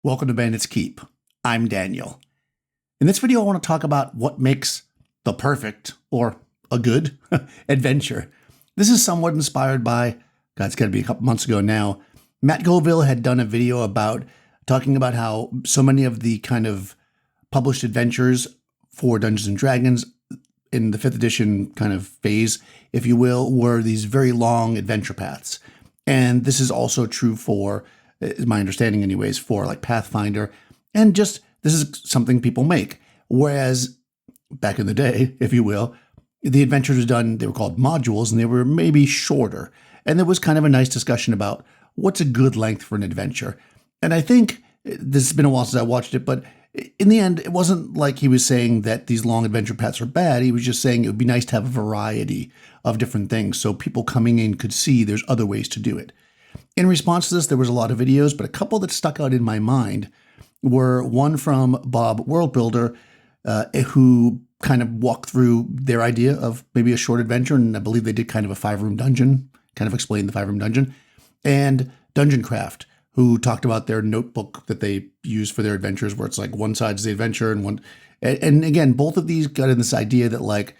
Welcome to Bandit's Keep. I'm Daniel. In this video, I want to talk about what makes the perfect, or a good, adventure. This is somewhat inspired by, God, it's got to be a couple months ago now, Matt Colville had done a video about talking about how so many of the kind of published adventures for Dungeons & Dragons in the 5th edition kind of phase, if you will, were these very long adventure paths. And this is also true for, is my understanding anyways, for like Pathfinder, and just this is something people make. Whereas back in the day, if you will, the adventures were done, they were called modules, and they were maybe shorter. And there was kind of a nice discussion about what's a good length for an adventure. And I think this has been a while since I watched it, but in the end, it wasn't like he was saying that these long adventure paths are bad. He was just saying it would be nice to have a variety of different things so people coming in could see there's other ways to do it. In response to this, there was a lot of videos, but a couple that stuck out in my mind were one from Bob Worldbuilder, who kind of walked through their idea of maybe a short adventure, and I believe they did kind of a 5-room dungeon, kind of explained the 5-room dungeon, and Dungeon Craft, who talked about their notebook that they use for their adventures, where it's like one side's the adventure and one, and again, both of these got in this idea that like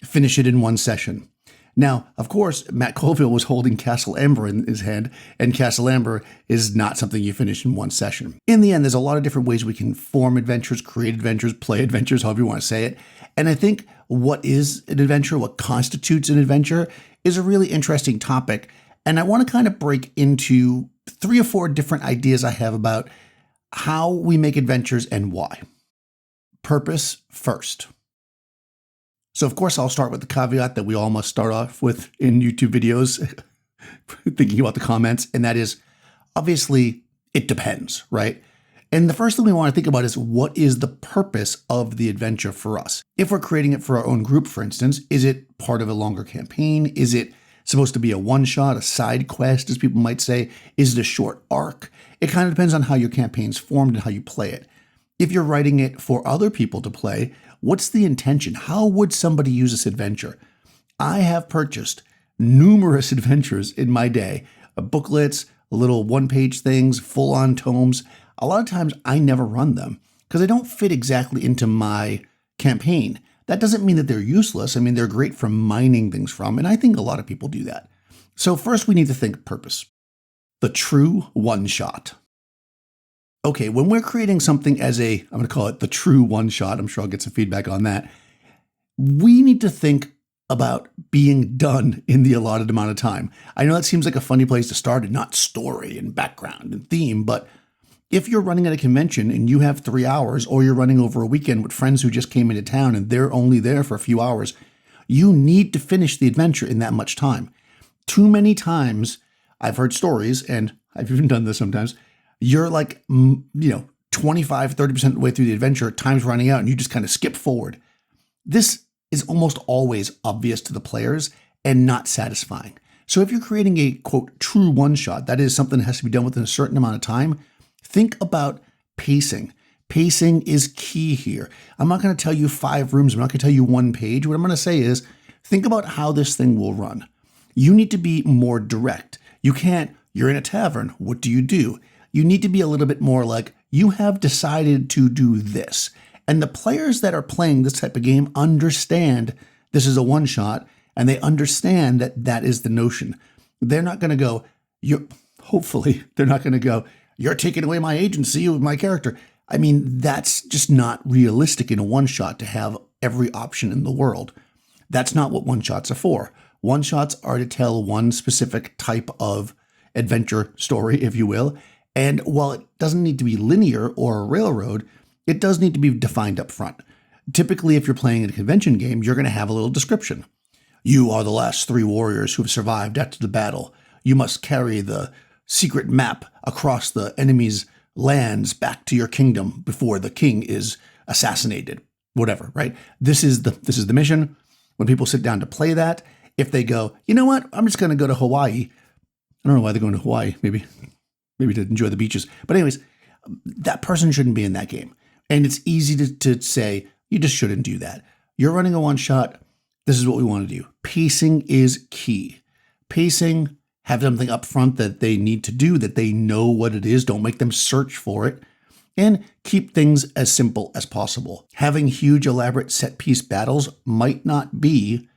finish it in one session. Now, of course, Matt Colville was holding Castle Amber in his hand, and Castle Amber is not something you finish in one session. In the end, there's a lot of different ways we can form adventures, create adventures, play adventures, however you want to say it. And I think what is an adventure, what constitutes an adventure, is a really interesting topic. And I want to kind of break into 3 or 4 different ideas I have about how we make adventures and why. Purpose first. So, of course, I'll start with the caveat that we all must start off with in YouTube videos, thinking about the comments, and that is, obviously, it depends, right? And the first thing we want to think about is what is the purpose of the adventure for us? If we're creating it for our own group, for instance, is it part of a longer campaign? Is it supposed to be a one-shot, a side quest, as people might say? Is it a short arc? It kind of depends on how your campaign's formed and how you play it. If you're writing it for other people to play, what's the intention? How would somebody use this adventure? I have purchased numerous adventures in my day, booklets, little one-page things, full-on tomes. A lot of times I never run them because they don't fit exactly into my campaign. That doesn't mean that they're useless. I mean, they're great for mining things from, and I think a lot of people do that. So first we need to think purpose. The true one-shot. Okay, when we're creating something as I'm going to call it the true one-shot, I'm sure I'll get some feedback on that, we need to think about being done in the allotted amount of time. I know that seems like a funny place to start, and not story and background and theme, but if you're running at a convention and you have 3 hours, or you're running over a weekend with friends who just came into town and they're only there for a few hours, you need to finish the adventure in that much time. Too many times, I've heard stories, and I've even done this sometimes, you're like, 25, 30% of the way through the adventure, time's running out, and you just kind of skip forward. This is almost always obvious to the players and not satisfying. So if you're creating a, quote, true one-shot, that is something that has to be done within a certain amount of time, think about pacing. Pacing is key here. I'm not going to tell you 5 rooms. I'm not going to tell you 1 page. What I'm going to say is, think about how this thing will run. You need to be more direct. You can't, you're in a tavern. What do? You need to be a little bit more like, you have decided to do this. And the players that are playing this type of game understand this is a one-shot, and they understand that that is the notion. They're not going to go, hopefully, they're not going to go, you're taking away my agency with my character. I mean, that's just not realistic in a one-shot to have every option in the world. That's not what one-shots are for. One-shots are to tell one specific type of adventure story, if you will. And while it doesn't need to be linear or a railroad, it does need to be defined up front. Typically, if you're playing a convention game, you're going to have a little description. You are the last 3 warriors who have survived after the battle. You must carry the secret map across the enemy's lands back to your kingdom before the king is assassinated. Whatever, right? This is the mission. When people sit down to play that, if they go, you know what, I'm just going to go to Hawaii. I don't know why they're going to Hawaii, maybe to enjoy the beaches. But anyways, that person shouldn't be in that game. And it's easy to say, you just shouldn't do that. You're running a one-shot. This is what we want to do. Pacing is key. Pacing, have something up front that they need to do, that they know what it is. Don't make them search for it. and keep things as simple as possible. Having huge, elaborate set-piece battles might not be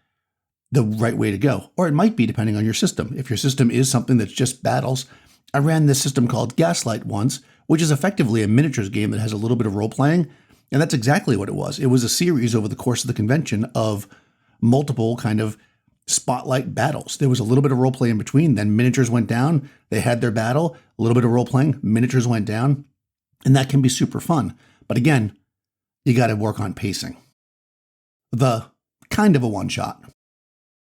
the right way to go, or it might be depending on your system. If your system is something that's just battles, I ran this system called Gaslight once, which is effectively a miniatures game that has a little bit of role-playing, and that's exactly what it was. It was a series over the course of the convention of multiple kind of spotlight battles. There was a little bit of role-play in between, then miniatures went down, they had their battle, a little bit of role-playing, miniatures went down, and that can be super fun. But again, you got to work on pacing. The kind of a one-shot.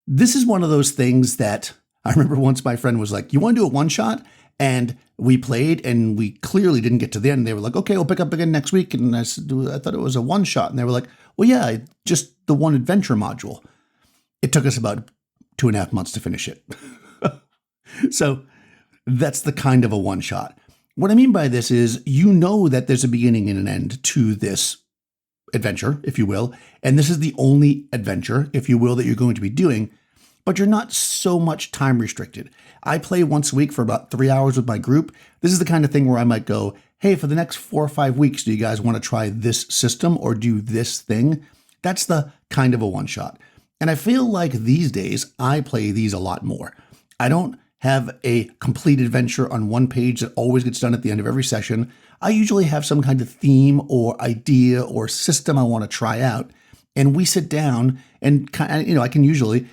This is one of those things that I remember once my friend was like, you want to do a one-shot? And we played and we clearly didn't get to the end. They were like, okay, we'll pick up again next week. And I said, I thought it was a one-shot. And they were like, well, yeah, just the one adventure module. It took us about 2.5 months to finish it. So that's the kind of a one-shot. What I mean by this is, you know that there's a beginning and an end to this adventure, if you will, and this is the only adventure, if you will, that you're going to be doing, but you're not so much time restricted. I play once a week for about 3 hours with my group. This is the kind of thing where I might go, hey, for the next 4 or 5 weeks, do you guys want to try this system or do this thing? That's the kind of a one-shot. And I feel like these days, I play these a lot more. I don't have a complete adventure on one page that always gets done at the end of every session. I usually have some kind of theme or idea or system I want to try out. And we sit down and, I can usually,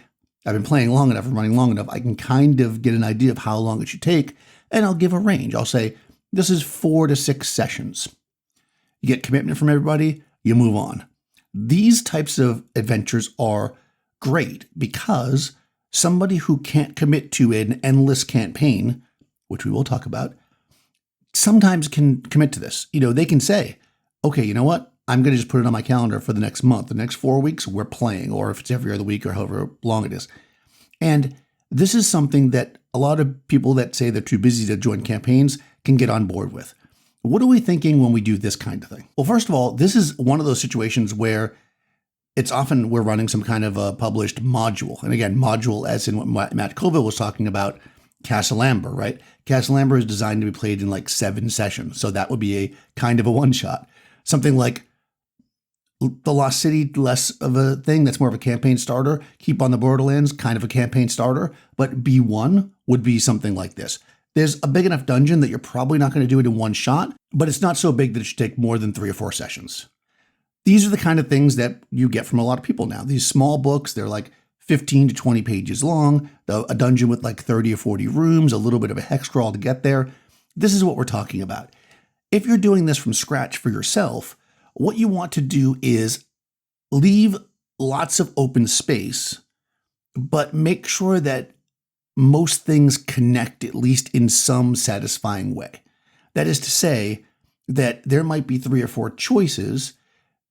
I've been playing long enough and running long enough, I can kind of get an idea of how long it should take. And I'll give a range. I'll say, this is 4 to 6 sessions. You get commitment from everybody, you move on. These types of adventures are great because somebody who can't commit to an endless campaign, which we will talk about, sometimes can commit to this. They can say, okay, you know what? I'm going to just put it on my calendar for the next month. The next 4 weeks, we're playing, or if it's every other week or however long it is. And this is something that a lot of people that say they're too busy to join campaigns can get on board with. What are we thinking when we do this kind of thing? Well, first of all, this is one of those situations where it's often we're running some kind of a published module. And again, module as in what Matt Colville was talking about, Castle Amber, right? Castle Amber is designed to be played in like 7 sessions. So that would be a kind of a one-shot. Something like The Lost City, less of a thing. That's more of a campaign starter. Keep on the Borderlands, kind of a campaign starter. But B1 would be something like this. There's a big enough dungeon that you're probably not going to do it in one shot, but it's not so big that it should take more than 3 or 4 sessions. These are the kind of things that you get from a lot of people now. These small books, they're like 15 to 20 pages long, a dungeon with like 30 or 40 rooms, a little bit of a hex crawl to get there. This is what we're talking about. If you're doing this from scratch for yourself, what you want to do is leave lots of open space, but make sure that most things connect at least in some satisfying way. That is to say that there might be 3 or 4 choices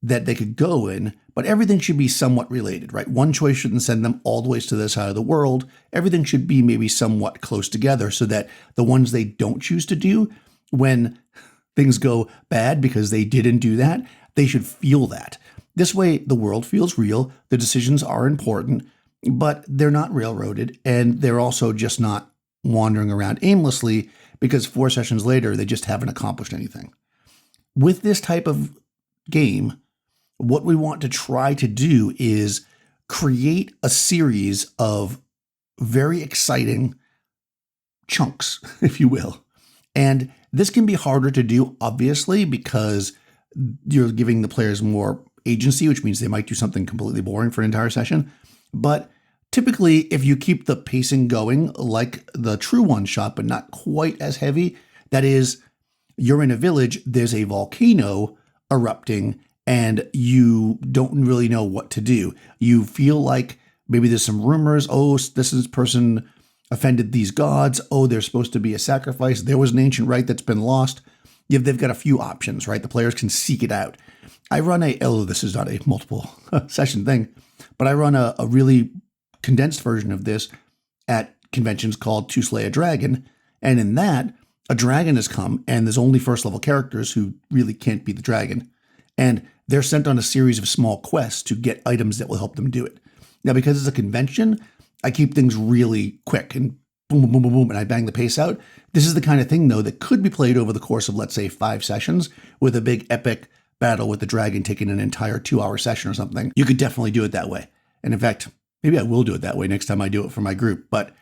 that they could go in, but everything should be somewhat related, right? One choice shouldn't send them all the way to the side of the world. Everything should be maybe somewhat close together so that the ones they don't choose to do, when things go bad because they didn't do that, they should feel that. This way, the world feels real, the decisions are important, but they're not railroaded, and they're also just not wandering around aimlessly because 4 sessions later, they just haven't accomplished anything. With this type of game, what we want to try to do is create a series of very exciting chunks, if you will. And this can be harder to do, obviously, because you're giving the players more agency, which means they might do something completely boring for an entire session. But typically, if you keep the pacing going like the true one-shot, but not quite as heavy, that is, you're in a village, there's a volcano erupting, and you don't really know what to do. You feel like maybe there's some rumors. Oh, this person offended these gods. Oh, there's supposed to be a sacrifice. There was an ancient rite that's been lost. They've got a few options, right? The players can seek it out. I run this is not a multiple session thing, but I run a really condensed version of this at conventions called To Slay a Dragon. And in that, a dragon has come, and there's only first level characters who really can't be the dragon. And they're sent on a series of small quests to get items that will help them do it. Now, because it's a convention, I keep things really quick and boom, boom, boom, boom, boom, and I bang the pace out. This is the kind of thing, though, that could be played over the course of, let's say, 5 sessions with a big epic battle with the dragon taking an entire 2-hour session or something. You could definitely do it that way. And in fact, maybe I will do it that way next time I do it for my group. But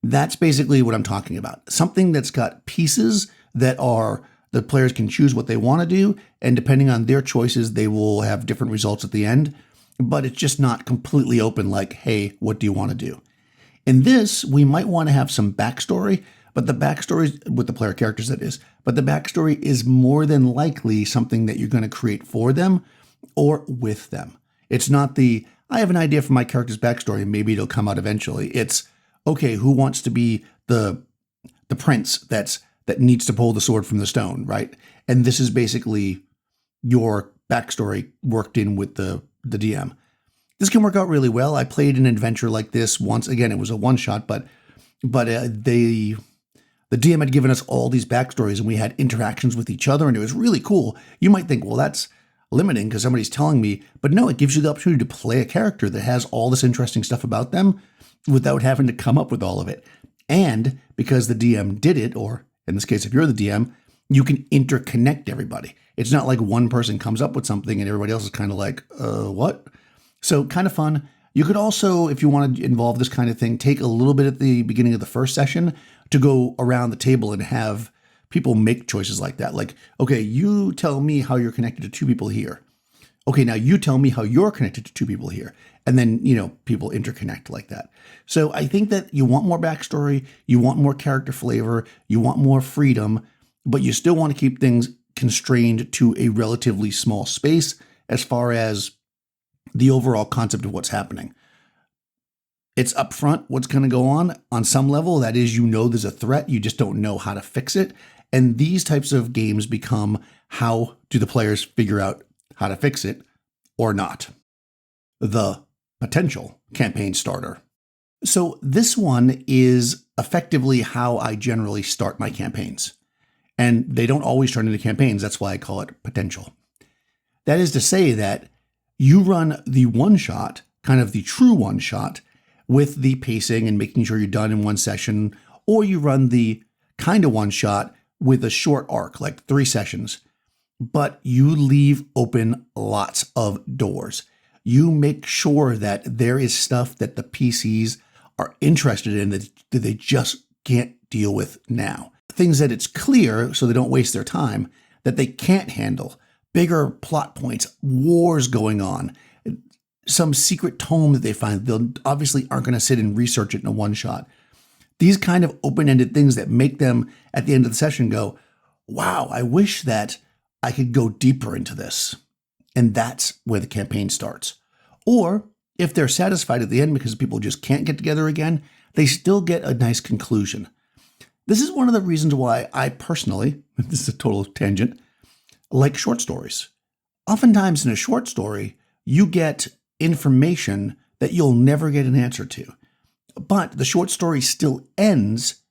that's basically what I'm talking about. Something that's got pieces that are, the players can choose what they want to do, and depending on their choices, they will have different results at the end. But it's just not completely open like, hey, what do you want to do? In this, we might want to have some backstory, but the backstory, with the player characters that is, but the backstory is more than likely something that you're going to create for them or with them. It's not the, I have an idea for my character's backstory, and maybe it'll come out eventually. It's, okay, who wants to be the prince that needs to pull the sword from the stone, right? And this is basically your backstory worked in with the DM. This can work out really well. I played an adventure like this once. Again, it was a one-shot, but the DM had given us all these backstories, and we had interactions with each other, and it was really cool. You might think, well, that's limiting because somebody's telling me, but no, it gives you the opportunity to play a character that has all this interesting stuff about them without having to come up with all of it. And because the DM did it, or in this case, if you're the DM, you can interconnect everybody. It's not like one person comes up with something and everybody else is kind of like, what? So kind of fun. You could also, if you want to involve this kind of thing, take a little bit at the beginning of the first session to go around the table and have people make choices like that. Like, okay, you tell me how you're connected to 2 people here. Okay, now you tell me how you're connected to 2 people here. And then, people interconnect like that. So I think that you want more backstory, you want more character flavor, you want more freedom, but you still want to keep things constrained to a relatively small space as far as the overall concept of what's happening. It's upfront what's going to go on some level. That is, there's a threat, you just don't know how to fix it. And these types of games become, how do the players figure out how to fix it or not? The potential campaign starter. So this one is effectively how I generally start my campaigns. And they don't always turn into campaigns. That's why I call it potential. That is to say that you run the one-shot, kind of the true one-shot, with the pacing and making sure you're done in one session, or you run the kind of one-shot with a short arc, like 3 sessions. But you leave open lots of doors. You make sure that there is stuff that the PCs are interested in that they just can't deal with now. Things that it's clear, so they don't waste their time, that they can't handle. Bigger plot points, wars going on, some secret tome that they find. They obviously aren't going to sit and research it in a one-shot. These kind of open-ended things that make them, at the end of the session, go, wow, I wish that I could go deeper into this. And that's where the campaign starts. Or if they're satisfied at the end because people just can't get together again, they still get a nice conclusion. This is one of the reasons why I personally, this is a total tangent, like short stories. Oftentimes in a short story, you get information that you'll never get an answer to. But the short story still ends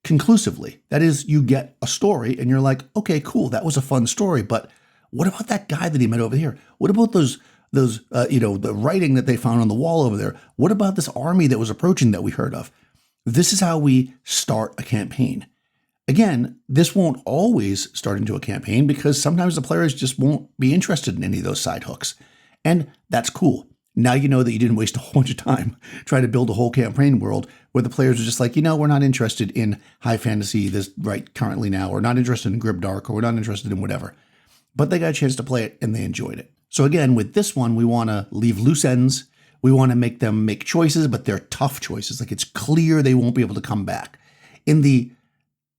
conclusively. That is, you get a story and you're like, okay, cool, that was a fun story, but what about that guy that he met over here? What about the writing that they found on the wall over there? What about this army that was approaching that we heard of? This is how we start a campaign. Again, this won't always start into a campaign because sometimes the players just won't be interested in any of those side hooks. And that's cool. Now you know that you didn't waste a whole bunch of time trying to build a whole campaign world where the players are just like, we're not interested in high fantasy this right currently now, or not interested in Grimdark, or we're not interested in whatever. But they got a chance to play it and they enjoyed it. So again, with this one, we want to leave loose ends. We want to make them make choices, but they're tough choices. Like it's clear they won't be able to come back. In the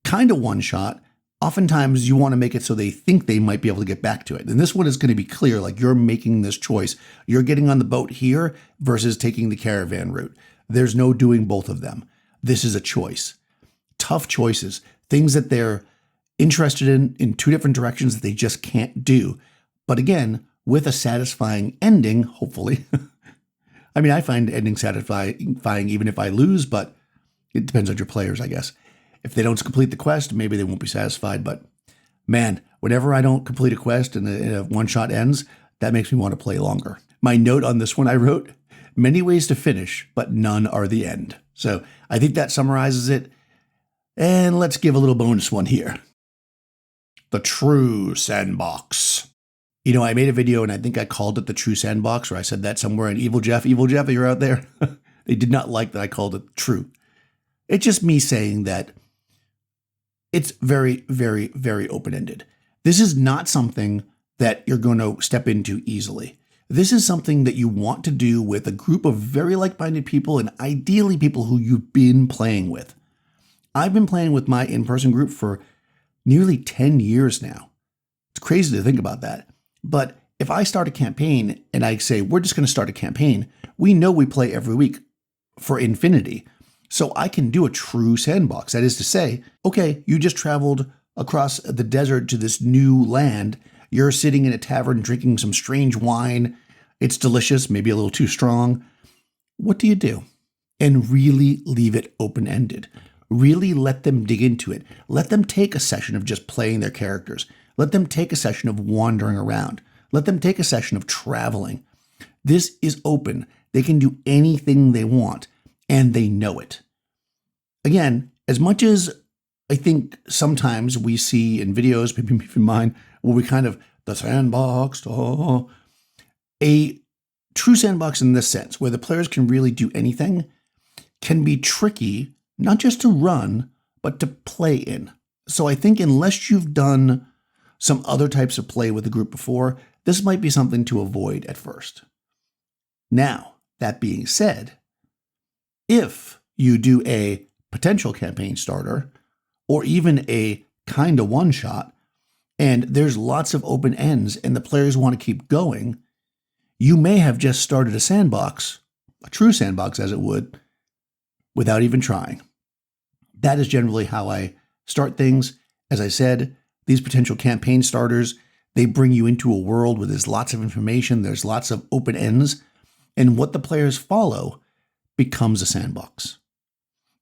kind of one shot, oftentimes you want to make it so they think they might be able to get back to it. And this one is going to be clear, like you're making this choice. You're getting on the boat here versus taking the caravan route. There's no doing both of them. This is a choice. Tough choices, things that they're interested in 2 different directions that they just can't do. But again, with a satisfying ending, hopefully. I mean, I find ending satisfying even if I lose, but it depends on your players, I guess. If they don't complete the quest, maybe they won't be satisfied. But man, whenever I don't complete a quest and a one-shot ends, that makes me want to play longer. My note on this one I wrote, many ways to finish, but none are the end. So I think that summarizes it. And let's give a little bonus one here. The True Sandbox. You know, I made a video and I think I called it the True Sandbox, or I said that somewhere in Evil Jeff, you're out there. They did not like that I called it true. It's just me saying that it's very, very, very open-ended. This is not something that you're going to step into easily. This is something that you want to do with a group of very like-minded people, and ideally people who you've been playing with. I've been playing with my in-person group for nearly 10 years now. It's crazy to think about that. But if I start a campaign and I say, we're just going to start a campaign, we know we play every week for infinity. So I can do a true sandbox. That is to say, okay, you just traveled across the desert to this new land. You're sitting in a tavern drinking some strange wine. It's delicious, maybe a little too strong. What do you do? And really leave it open-ended. Really let them dig into it. Let them take a session of just playing their characters. Let them take a session of wandering around. Let them take a session of traveling. This is open. They can do anything they want, and they know it. Again, as much as I think sometimes we see in videos, maybe in mine, where we kind of, the sandbox, a true sandbox in this sense, where the players can really do anything, can be tricky, not just to run, but to play in. So I think unless you've done some other types of play with the group before, this might be something to avoid at first. Now, that being said, if you do a potential campaign starter, or even a kind of one-shot, and there's lots of open ends and the players want to keep going, you may have just started a sandbox, a true sandbox as it would, without even trying. That is generally how I start things. As I said, these potential campaign starters, they bring you into a world where there's lots of information, there's lots of open ends, and what the players follow becomes a sandbox.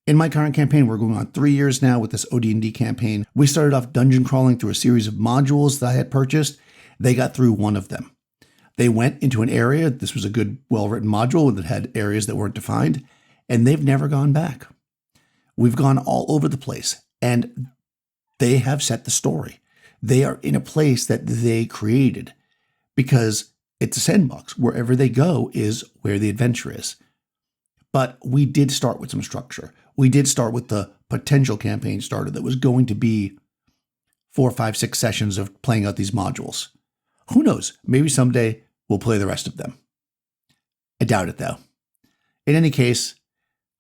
In my current campaign, we're going on 3 years now with this OD&D campaign. We started off dungeon crawling through a series of modules that I had purchased. They got through one of them. They went into an area. This was a good, well-written module that had areas that weren't defined, and they've never gone back. We've gone all over the place, and they have set the story. They are in a place that they created because it's a sandbox. Wherever they go is where the adventure is. But we did start with some structure. We did start with the potential campaign starter that was going to be 4, 5, 6 sessions of playing out these modules. Who knows? Maybe someday we'll play the rest of them. I doubt it, though. In any case,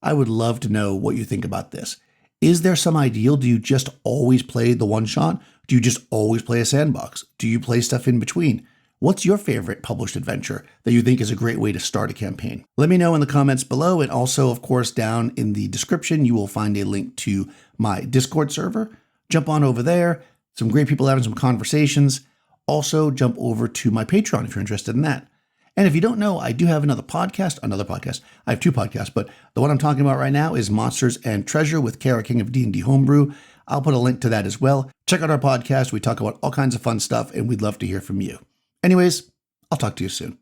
I would love to know what you think about this. Is there some ideal? Do you just always play the one-shot? Do you just always play a sandbox? Do you play stuff in between? What's your favorite published adventure that you think is a great way to start a campaign? Let me know in the comments below, and also, of course, down in the description, you will find a link to my Discord server. Jump on over there. Some great people having some conversations. Also, jump over to my Patreon if you're interested in that. And if you don't know, I do have another podcast. I have 2 podcasts, but the one I'm talking about right now is Monsters and Treasure with Kara King of D&D Homebrew. I'll put a link to that as well. Check out our podcast. We talk about all kinds of fun stuff, and we'd love to hear from you. Anyways, I'll talk to you soon.